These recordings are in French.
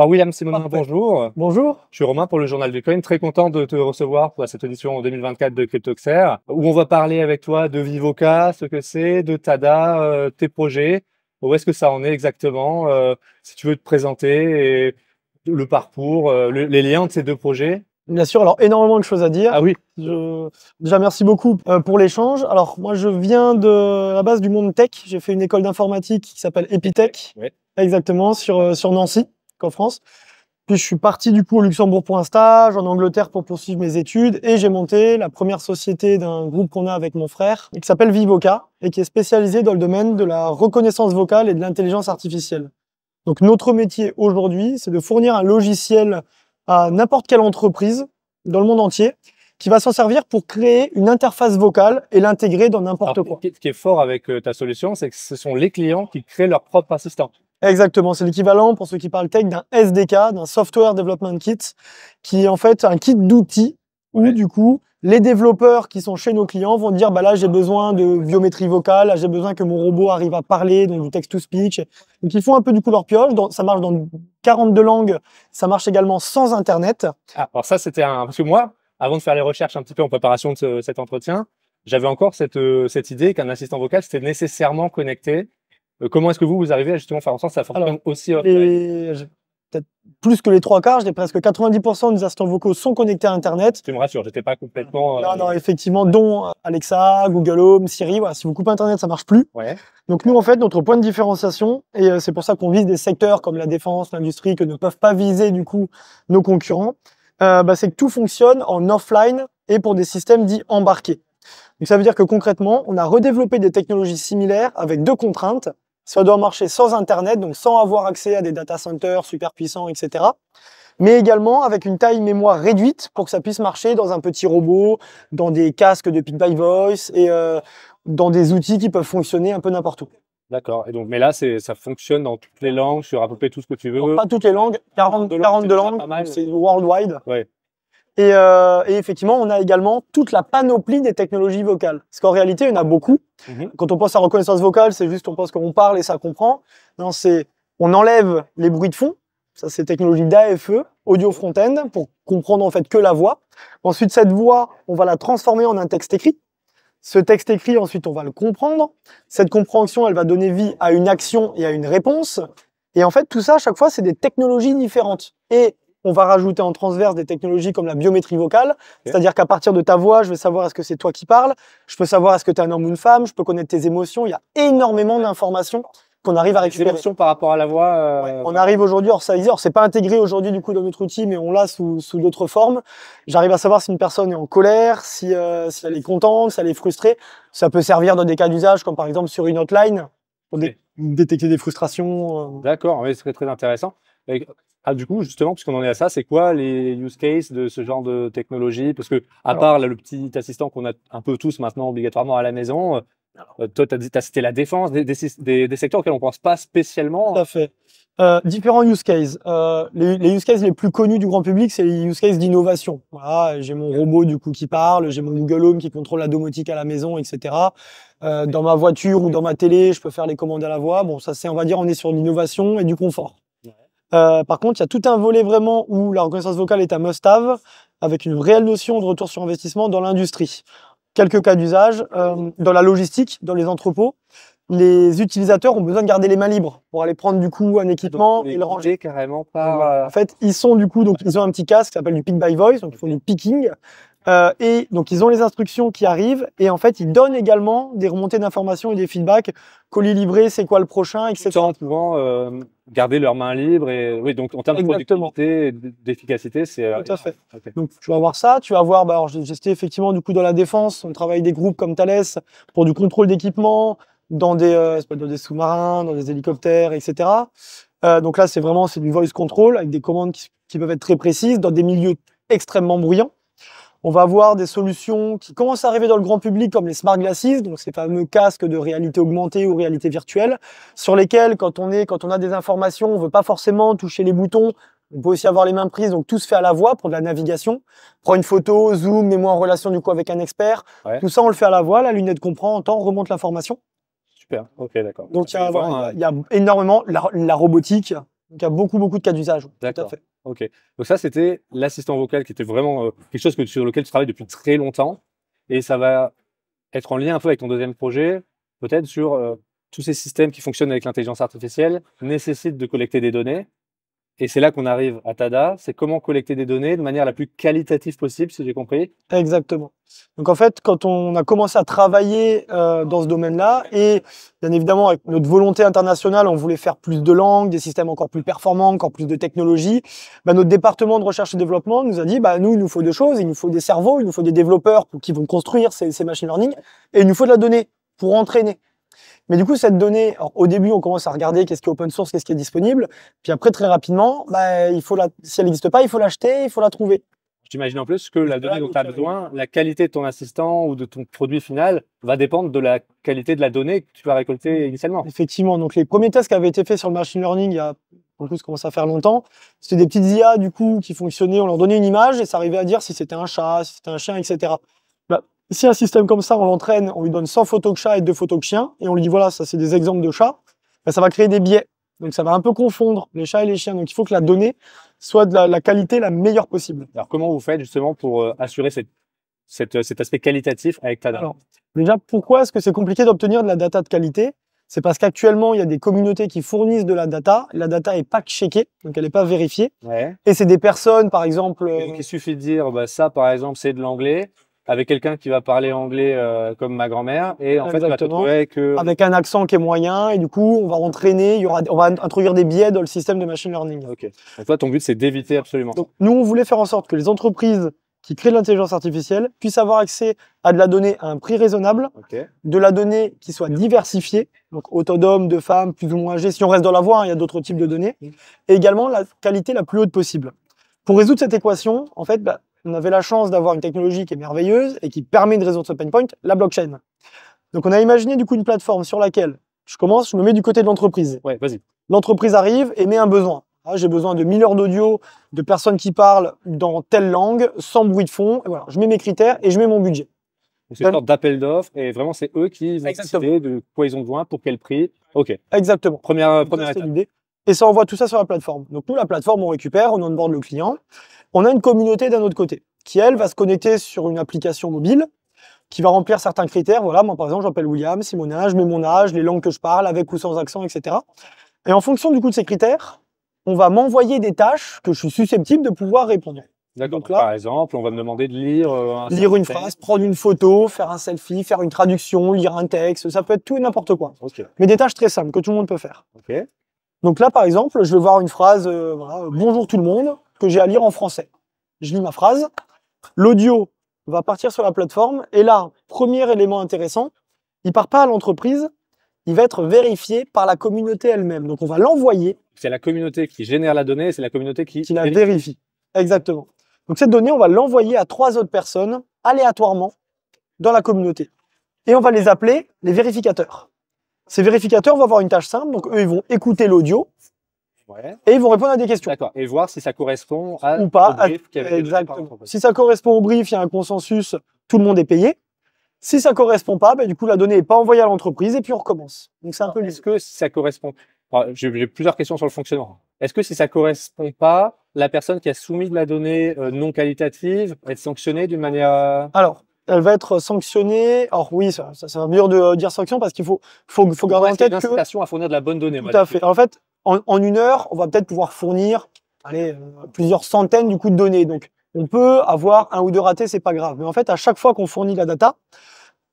Alors William Simonin, Parfait. bonjour. Bonjour. Je suis Romain pour le Journal du Coin. Très content de te recevoir pour cette audition en 2024 de CryptoXer, où on va parler avec toi de Vivoca, ce que c'est, de Tada, tes projets. Où est-ce que ça en est exactement? Si tu veux te présenter et le parcours, les liens de ces deux projets. Bien sûr, alors énormément de choses à dire. Ah oui, Déjà, merci beaucoup pour l'échange. Alors, moi, je viens de la base du monde tech. J'ai fait une école d'informatique qui s'appelle Epitech, ouais. exactement, sur Nancy, en France. Puis, je suis parti du coup au Luxembourg pour un stage, en Angleterre pour poursuivre mes études, et j'ai monté la première société d'un groupe qu'on a avec mon frère, qui s'appelle Vivoca, et qui est spécialisée dans le domaine de la reconnaissance vocale et de l'intelligence artificielle. Donc, notre métier aujourd'hui, c'est de fournir un logiciel à n'importe quelle entreprise dans le monde entier qui va s'en servir pour créer une interface vocale et l'intégrer dans n'importe quoi. Ce qui est fort avec ta solution, c'est que ce sont les clients qui créent leur propre assistant. Exactement, c'est l'équivalent, pour ceux qui parlent tech, d'un SDK, d'un Software Development Kit, qui est en fait un kit d'outils où du coup, les développeurs qui sont chez nos clients vont dire bah là j'ai besoin de biométrie vocale, là j'ai besoin que mon robot arrive à parler, donc du text-to-speech. Donc ils font un peu du coup leur pioche, ça marche dans 42 langues, ça marche également sans internet. Ah, alors ça c'était parce que moi, avant de faire les recherches un petit peu en préparation de cet entretien, j'avais encore cette idée qu'un assistant vocal c'était nécessairement connecté. Comment est-ce que vous arrivez à justement faire en sorte que ça fonctionne aussi offline? Peut-être plus que les trois quarts, je dirais presque 90% des assistants vocaux sont connectés à Internet. Tu me rassures, j'étais pas complètement. Non, effectivement, dont Alexa, Google Home, Siri. Voilà, si vous coupez Internet, ça marche plus. Ouais. Donc nous, en fait, notre point de différenciation, et c'est pour ça qu'on vise des secteurs comme la défense, l'industrie, que ne peuvent pas viser du coup nos concurrents, c'est que tout fonctionne en offline et pour des systèmes dits embarqués. Donc ça veut dire que concrètement, on a redéveloppé des technologies similaires avec deux contraintes. Ça doit marcher sans Internet, donc sans avoir accès à des data centers super puissants, etc. Mais également avec une taille mémoire réduite pour que ça puisse marcher dans un petit robot, dans des casques de Pick by Voice et dans des outils qui peuvent fonctionner un peu n'importe où. D'accord. Et donc, mais là, ça fonctionne dans toutes les langues, sur à peu près tout ce que tu veux. Donc, pas toutes les langues, 42 langues, c'est worldwide. Ouais. Et effectivement, on a également toute la panoplie des technologies vocales. Parce qu'en réalité, il y en a beaucoup. Quand on pense à reconnaissance vocale, c'est juste on pense qu'on parle et ça comprend. Non, on enlève les bruits de fond. Ça, c'est technologie d'AFE, audio front-end, pour comprendre en fait que la voix. Ensuite, cette voix, on va la transformer en un texte écrit. Ce texte écrit, ensuite, on va le comprendre. Cette compréhension, elle va donner vie à une action et à une réponse. Et en fait, tout ça, à chaque fois, c'est des technologies différentes. Et on va rajouter en transverse des technologies comme la biométrie vocale, c'est-à-dire qu'à partir de ta voix, je vais savoir est-ce que c'est toi qui parles, je peux savoir est-ce que tu es un homme ou une femme, je peux connaître tes émotions, il y a énormément d'informations qu'on arrive à récupérer. Des émotions par rapport à la voix. On arrive aujourd'hui, alors c'est pas intégré aujourd'hui du coup dans notre outil, mais on l'a sous d'autres formes. J'arrive à savoir si une personne est en colère, si elle est contente, si elle est frustrée. Ça peut servir dans des cas d'usage, comme par exemple sur une hotline, pour détecter des frustrations. D'accord, oui, c'est très intéressant. Du coup, justement, puisqu'on en est à ça, c'est quoi les use cases de ce genre de technologie? Parce que, part là, le petit assistant qu'on a un peu tous maintenant obligatoirement à la maison, toi, tu as cité la défense, des secteurs auxquels on ne pense pas spécialement. Tout à fait. Différents use cases. Les use cases les plus connus du grand public, c'est les use cases d'innovation. Voilà, j'ai mon robot du coup qui parle, j'ai mon Google Home qui contrôle la domotique à la maison, etc. Dans ma voiture ou dans ma télé, je peux faire les commandes à la voix. Bon, ça c'est, on va dire, on est sur l'innovation et du confort. Par contre, il y a tout un volet vraiment où la reconnaissance vocale est un must-have, avec une réelle notion de retour sur investissement dans l'industrie. Quelques cas d'usage, dans la logistique, dans les entrepôts, les utilisateurs ont besoin de garder les mains libres pour aller prendre du coup un équipement et le ranger carrément par. En fait, ils sont du coup, donc ils ont un petit casque qui s'appelle du Pick by Voice, donc ils font du picking. Et donc ils ont les instructions qui arrivent et en fait ils donnent également des remontées d'informations et des feedbacks. Colis livré, c'est quoi le prochain, etc. En pouvant garder leurs mains libres et oui, donc en termes de productivité et d'efficacité, c'est. Tout à fait. Donc tu vas voir ça, tu vas voir, alors j'ai testé effectivement du coup dans la défense, on travaille des groupes comme Thales pour du contrôle d'équipement dans des sous-marins, dans des hélicoptères, etc. Donc là c'est du voice control avec des commandes qui peuvent être très précises dans des milieux extrêmement bruyants. On va avoir des solutions qui commencent à arriver dans le grand public comme les smart glasses, donc ces fameux casques de réalité augmentée ou réalité virtuelle, sur lesquels quand on a des informations, on veut pas forcément toucher les boutons, on peut aussi avoir les mains prises, donc tout se fait à la voix pour de la navigation. Prends une photo, zoom, mets-moi en relation du coup avec un expert. Tout ça on le fait à la voix, la lunette comprend, entend, remonte l'information. Super, ok, d'accord. Donc il y a énormément la robotique. Donc, il y a beaucoup de cas d'usage. Tout à D'accord. fait. Ok. Donc ça, c'était l'assistant vocal qui était vraiment quelque chose sur lequel tu travailles depuis très longtemps. Et ça va être en lien un peu avec ton deuxième projet, peut-être sur tous ces systèmes qui fonctionnent avec l'intelligence artificielle nécessitent de collecter des données. Et c'est là qu'on arrive à Tada, c'est comment collecter des données de manière la plus qualitative possible, si j'ai compris. Exactement. Donc en fait, quand on a commencé à travailler dans ce domaine-là, et bien évidemment avec notre volonté internationale, on voulait faire plus de langues, des systèmes encore plus performants, encore plus de technologies, bah, notre département de recherche et développement nous a dit, bah, nous, il nous faut deux choses, il nous faut des cerveaux, il nous faut des développeurs qui vont construire ces machine learning, et il nous faut de la donnée pour entraîner. Mais du coup, cette donnée, alors, au début, on commence à regarder qu'est-ce qui est open source, qu'est-ce qui est disponible. Puis après, très rapidement, bah, si elle n'existe pas, il faut l'acheter, il faut la trouver. J'imagine en plus que la donnée dont tu as besoin, la qualité de ton assistant ou de ton produit final va dépendre de la qualité de la donnée que tu vas récolter initialement. Effectivement. Donc, les premiers tests qui avaient été faits sur le machine learning, il y a, en plus, ça commence à faire longtemps, c'était des petites IA, du coup, qui fonctionnaient. On leur donnait une image et ça arrivait à dire si c'était un chat, si c'était un chien, etc. Bah, si un système comme ça, on l'entraîne, on lui donne 100 photos de chat et 2 photos de chien, et on lui dit, voilà, ça, c'est des exemples de chats, bah, ça va créer des biais. Donc, ça va un peu confondre les chats et les chiens. Donc, il faut que la donnée soit de la qualité la meilleure possible. Alors, comment vous faites justement pour assurer cet aspect qualitatif avec Tada? Alors, déjà, pourquoi est-ce que c'est compliqué d'obtenir de la data de qualité? C'est parce qu'actuellement, il y a des communautés qui fournissent de la data. La data est pas checkée, donc elle n'est pas vérifiée. Ouais. Et c'est des personnes, par exemple... Et donc, il suffit de dire, bah, ça, par exemple, c'est de l'anglais, avec quelqu'un qui va parler anglais comme ma grand-mère, et en fait, tu vas te retrouver que... avec un accent qui est moyen, et du coup, on va entraîner, on va introduire des biais dans le système de machine learning. Ok. Donc toi, ton but, c'est d'éviter absolument. Donc, nous, on voulait faire en sorte que les entreprises qui créent de l'intelligence artificielle puissent avoir accès à de la donnée à un prix raisonnable, de la donnée qui soit diversifiée, donc autant d'hommes, de femmes, plus ou moins âgés. Si on reste dans la voie, hein, il y a d'autres types de données, et également la qualité la plus haute possible. Pour résoudre cette équation, en fait, bah, on avait la chance d'avoir une technologie qui est merveilleuse et qui permet de résoudre ce pain point, la blockchain. Donc on a imaginé du coup une plateforme sur laquelle je me mets du côté de l'entreprise. Ouais, vas-y. L'entreprise arrive et met un besoin. Ah, j'ai besoin de 1000 heures d'audio, de personnes qui parlent dans telle langue, sans bruit de fond. Et voilà, je mets mes critères et je mets mon budget. C'est une sorte d'appel d'offres et vraiment, c'est eux qui vont décider de quoi ils ont besoin, pour quel prix. Ok. Exactement. Première étape. L'idée. Et ça envoie tout ça sur la plateforme. Donc nous, la plateforme, on récupère, on onboard le client. On a une communauté d'un autre côté qui, elle, va se connecter sur une application mobile qui va remplir certains critères. Voilà, moi, par exemple, j'appelle William, c'est mon âge, je mets mon âge, les langues que je parle, avec ou sans accent, etc. Et en fonction du coup de ces critères, on va m'envoyer des tâches que je suis susceptible de pouvoir répondre. D'accord. Par exemple, on va me demander de lire une phrase, prendre une photo, faire un selfie, faire une traduction, lire un texte, ça peut être tout et n'importe quoi. Okay. Mais des tâches très simples que tout le monde peut faire. Okay. Donc là, par exemple, je vais voir une phrase, voilà, bonjour tout le monde, que j'ai à lire en français. Je lis ma phrase, l'audio va partir sur la plateforme, et là, premier élément intéressant, il part pas à l'entreprise, il va être vérifié par la communauté elle-même. Donc on va l'envoyer. C'est la communauté qui génère la donnée, c'est la communauté qui la vérifie. Exactement. Donc cette donnée, on va l'envoyer à 3 autres personnes, aléatoirement, dans la communauté. Et on va les appeler les vérificateurs. Ces vérificateurs vont avoir une tâche simple, donc eux, ils vont écouter l'audio, et ils vont répondre à des questions. D'accord. Et voir si ça correspond ou pas, au brief qui avait été donné par l'entreprise. Si ça correspond au brief, il y a un consensus, tout le monde est payé. Si ça correspond pas, bah, du coup, la donnée n'est pas envoyée à l'entreprise et puis on recommence. Donc, c'est un peu... Est-ce que si ça correspond... J'ai plusieurs questions sur le fonctionnement. Est-ce que si ça correspond pas, la personne qui a soumis de la donnée non qualitative va être sanctionnée d'une manière... Alors, elle va être sanctionnée. Alors oui, ça va dur de dire sanction parce qu'il faut garder en tête que... L'incitation à fournir de la bonne donnée. Tout à fait. En fait, en une heure, on va peut-être pouvoir fournir plusieurs centaines du coup de données. Donc, on peut avoir un ou deux ratés, c'est pas grave. Mais en fait, à chaque fois qu'on fournit la data,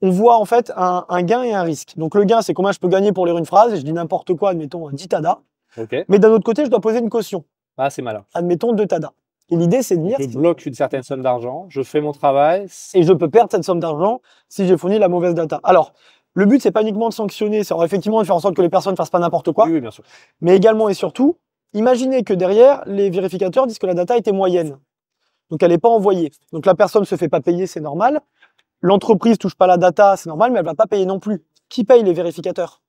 on voit en fait un gain et un risque. Donc, le gain, c'est combien je peux gagner pour lire une phrase. Et je dis n'importe quoi, admettons 10 TADA. Okay. Mais d'un autre côté, je dois poser une caution. Ah, c'est malin. Admettons 2 TADA. Et l'idée, c'est de dire... Je bloque une certaine somme d'argent, je fais mon travail. Et je peux perdre cette somme d'argent si j'ai fourni la mauvaise data. Alors, le but, c'est pas uniquement de sanctionner, c'est effectivement de faire en sorte que les personnes ne fassent pas n'importe quoi. Oui, bien sûr. Mais également et surtout, imaginez que derrière, les vérificateurs disent que la data était moyenne. Donc, elle n'est pas envoyée. Donc, la personne ne se fait pas payer, c'est normal. L'entreprise touche pas la data, c'est normal, mais elle va pas payer non plus. Qui paye les vérificateurs?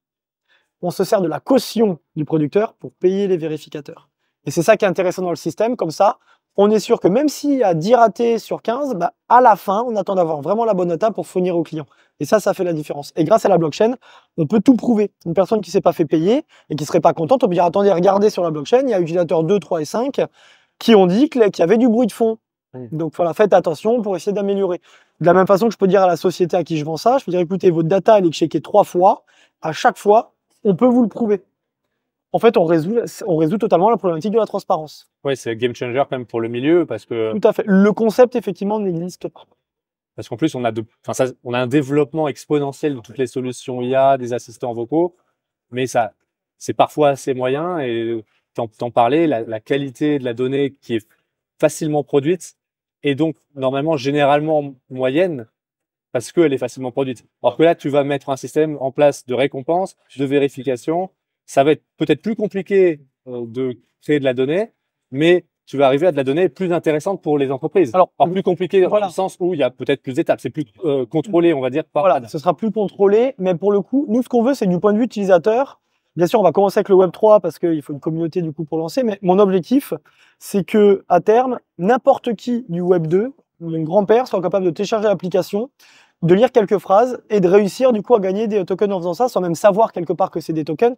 On se sert de la caution du producteur pour payer les vérificateurs. Et c'est ça qui est intéressant dans le système. Comme ça, on est sûr que même s'il y a 10 ratés sur 15, bah, à la fin, on attend d'avoir vraiment la bonne data pour fournir au client. Et ça fait la différence. Et grâce à la blockchain, on peut tout prouver. Une personne qui ne s'est pas fait payer et qui ne serait pas contente, on peut dire, attendez, regardez sur la blockchain, il y a utilisateur 2, 3 et 5 qui ont dit qu'il y avait du bruit de fond. Donc voilà, faites attention pour essayer d'améliorer. De la même façon que je peux dire à la société à qui je vends ça, je peux dire, écoutez, votre data, elle est checkée 3 fois. À chaque fois, on peut vous le prouver. En fait, on résout totalement la problématique de la transparence. Ouais, c'est game changer quand même pour le milieu parce que. Tout à fait. Le concept, effectivement, n'existe pas. Parce qu'en plus, on a un développement exponentiel de toutes les solutions IA, des assistants vocaux, mais ça, c'est parfois assez moyen. Et t'en parlais, la qualité de la donnée qui est facilement produite et donc normalement généralement moyenne parce qu'elle est facilement produite. Alors que là, tu vas mettre un système en place de récompense, de vérification. Ça va être peut-être plus compliqué de créer de la donnée, mais tu vas arriver à de la donnée plus intéressante pour les entreprises. Alors plus compliqué dans le sens où il y a peut-être plus d'étapes, c'est plus contrôlé, on va dire. Voilà, ce sera plus contrôlé, mais pour le coup, nous, ce qu'on veut, c'est du point de vue utilisateur. Bien sûr, on va commencer avec le Web 3 parce qu'il faut une communauté du coup pour lancer, mais mon objectif, c'est que à terme, n'importe qui du Web 2, mon grand-père, soit capable de télécharger l'application, de lire quelques phrases et de réussir du coup à gagner des tokens en faisant ça, sans même savoir quelque part que c'est des tokens,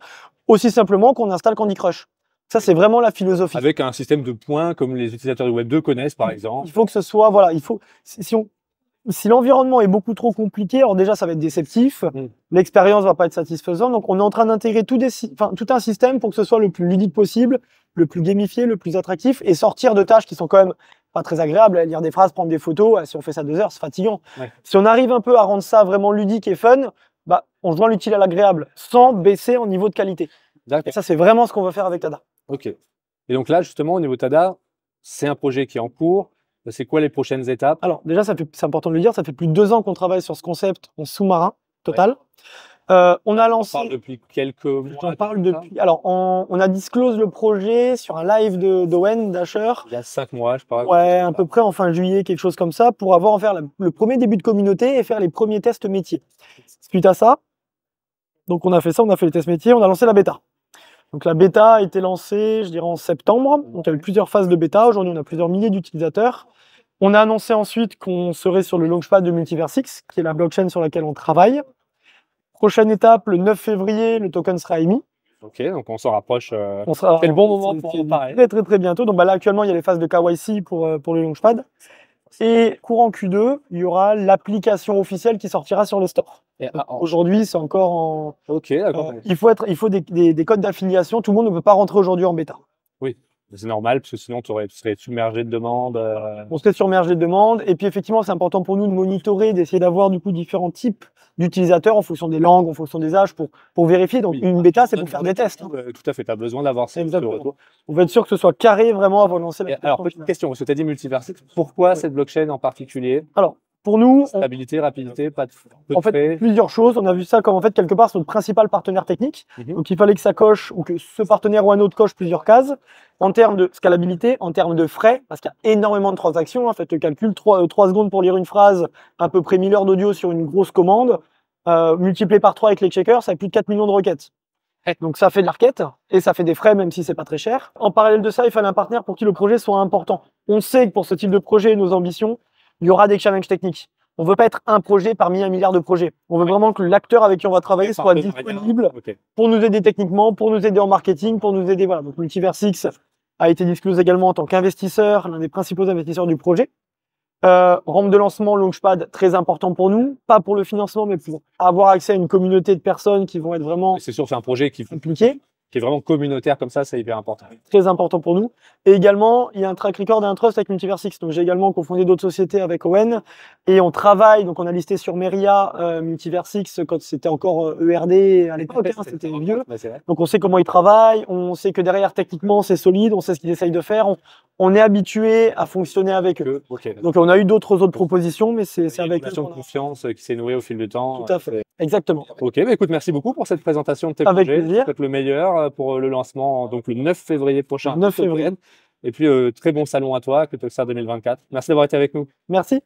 aussi simplement qu'on installe Candy Crush. Ça, c'est vraiment la philosophie. Avec un système de points comme les utilisateurs du Web 2 connaissent, par exemple. Il faut que ce soit, voilà, il faut, si l'environnement est beaucoup trop compliqué, alors déjà, ça va être déceptif, l'expérience va pas être satisfaisante, donc on est en train d'intégrer tout un système pour que ce soit le plus ludique possible, le plus gamifié, le plus attractif, et sortir de tâches qui sont quand même pas très agréables, lire des phrases, prendre des photos, si on fait ça 2 heures, c'est fatigant. Ouais. Si on arrive un peu à rendre ça vraiment ludique et fun, bah, on joint l'utile à l'agréable, sans baisser en niveau de qualité. Et ça, c'est vraiment ce qu'on veut faire avec Tada. Ok. Et donc là, justement, au niveau Tada, c'est un projet qui est en cours. C'est quoi les prochaines étapes? Alors déjà, c'est important de le dire, ça fait plus de 2 ans qu'on travaille sur ce concept en sous-marin total. Ouais. On a lancé. On parle depuis quelques mois. On parle depuis. Alors, on a disclose le projet sur un live d'Owen, d'Asher. Il y a 5 mois, je pense. Ouais, à peu près en fin juillet, quelque chose comme ça, pour en faire le premier début de communauté et faire les premiers tests métiers. Suite à ça, donc on a fait les tests métiers, on a lancé la bêta. Donc la bêta a été lancée, je dirais, en septembre. Donc il y a eu plusieurs phases de bêta. Aujourd'hui, on a plusieurs milliers d'utilisateurs. On a annoncé ensuite qu'on serait sur le launchpad de Multiversix, qui est la blockchain sur laquelle on travaille. Prochaine étape, le 9 février, le token sera émis. Ok, donc on s'en rapproche. C'est le bon moment pour en parler. Très bientôt. Donc là, actuellement, il y a les phases de KYC pour le launchpad. Et courant Q2, il y aura l'application officielle qui sortira sur le store. Aujourd'hui, c'est encore en. Ok, d'accord. Il faut des codes d'affiliation. Tout le monde ne peut pas rentrer aujourd'hui en bêta. Oui. C'est normal, parce que sinon, tu serais submergé de demandes. On serait submergé de demandes. Et puis, effectivement, c'est important pour nous de monitorer, d'essayer d'avoir du coup différents types d'utilisateurs en fonction des langues, en fonction des âges, pour vérifier. Donc, une bêta, c'est pour faire des tests. Tout à fait, tu as besoin d'avoir ça. On veut être sûr que ce soit carré vraiment avant de lancer la. Alors, petite question, parce que tu as dit Multiversix. Pourquoi cette blockchain en particulier? Alors, pour nous, stabilité, rapidité, pas de en fait, plusieurs choses. On a vu ça comme en fait quelque part c'est notre principal partenaire technique. Donc il fallait que ça coche ou que ce partenaire ou un autre coche plusieurs cases en termes de scalabilité, en termes de frais, parce qu'il y a énormément de transactions. En fait, le calcul 3 secondes pour lire une phrase, à peu près 1000 heures d'audio sur une grosse commande, multiplié par 3 avec les checkers, ça fait plus de 4 millions de requêtes. Donc ça fait de la requête et ça fait des frais même si c'est pas très cher. En parallèle de ça, il fallait un partenaire pour qui le projet soit important. On sait que pour ce type de projet, nos ambitions, il y aura des challenges techniques. On ne veut pas être un projet parmi 1 milliard de projets. On veut vraiment que l'acteur avec qui on va travailler soit disponible pour nous aider techniquement, pour nous aider en marketing, pour nous aider. Voilà. Donc Multiversix a été disclosé également en tant qu'investisseur, l'un des principaux investisseurs du projet. Rampe de lancement, Launchpad, très important pour nous, pas pour le financement, mais pour avoir accès à une communauté de personnes qui vont être vraiment. C'est sûr, c'est un projet qui est vraiment communautaire comme ça, c'est hyper important. Très important pour nous. Et également, il y a un track record et un trust avec Multiversix. Donc j'ai également cofondé d'autres sociétés avec Owen et on travaille. Donc on a listé sur Meria Multiversix quand c'était encore ERD à l'époque, c'était vieux. Donc on sait comment ils travaillent, on sait que derrière techniquement c'est solide, on sait ce qu'ils essayent de faire. On est habitué à fonctionner avec eux. Donc on a eu d'autres propositions, mais c'est avec eux. Une confiance qui s'est nouée au fil du temps. Tout à fait. Exactement. Ok, bah écoute, merci beaucoup pour cette présentation de tes avec projets. Plaisir. Peut-être le meilleur pour le lancement, donc le 9 février prochain. 9 février. Et puis très bon salon à toi, Cryptoxer 2024. Merci d'avoir été avec nous. Merci.